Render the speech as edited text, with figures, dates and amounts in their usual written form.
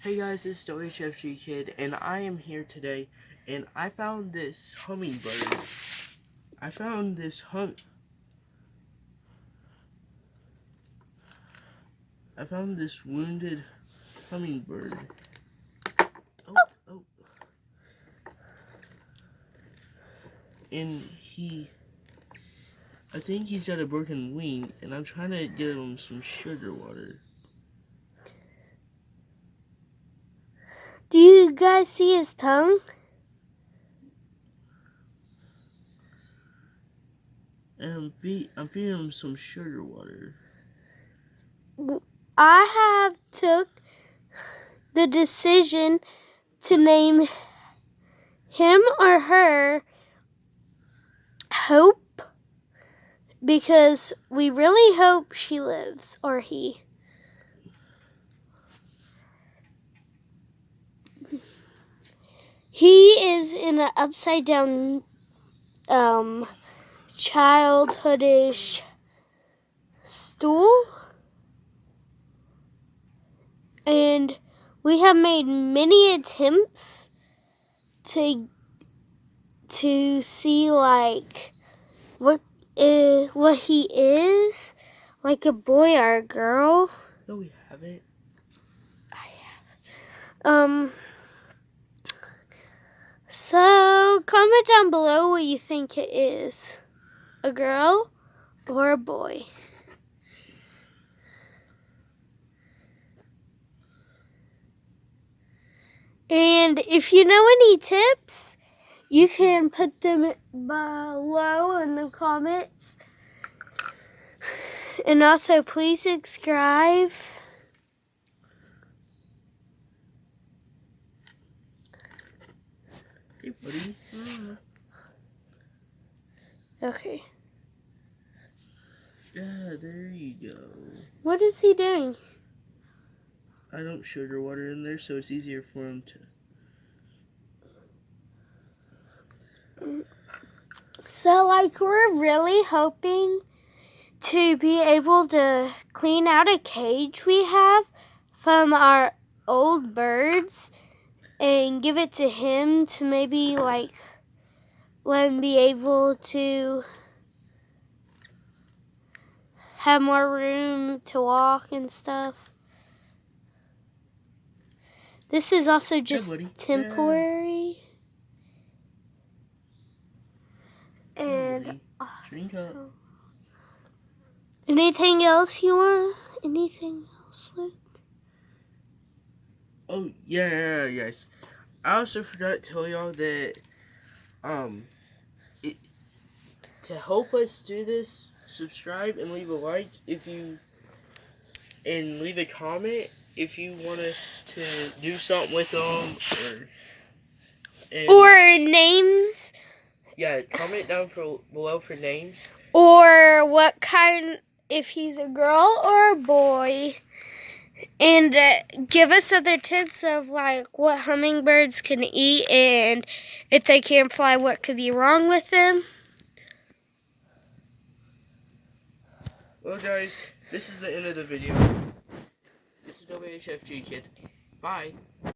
Hey guys, it's the HFG Kid, and I am here today, and I found this hummingbird. I found this wounded hummingbird. Oh. And I think he's got a broken wing, and I'm trying to give him some sugar water. Do you guys see his tongue? And I'm feeding him some sugar water. I have took the decision to name him or her Hope because we really hope she lives, or he. He is in an upside down childhoodish stool, and we have made many attempts to see like what he is, like a boy or a girl. No, we haven't. I have. So comment down below what you think it is, a girl or a boy. And if you know any tips, you can put them below in the comments. And also, please subscribe. Hey, buddy. Okay. Yeah, there you go. What is he doing? I don't sugar water in there, so it's easier for him to. So, like, we're really hoping to be able to clean out a cage we have from our old birds and give it to him to maybe, like, let him be able to have more room to walk and stuff. This is also just temporary. Yeah. And Drink up. Anything else you want? Anything else, Luke? Oh, yeah, guys. I also forgot to tell y'all that, to help us do this, subscribe and leave a like and leave a comment if you want us to do something with them, or names. Yeah, comment down below for names. Or what kind, if he's a girl or a boy. And give us other tips of like what hummingbirds can eat, and if they can't fly, what could be wrong with them. Well, guys, this is the end of the video. This is WHFG Kid. Bye.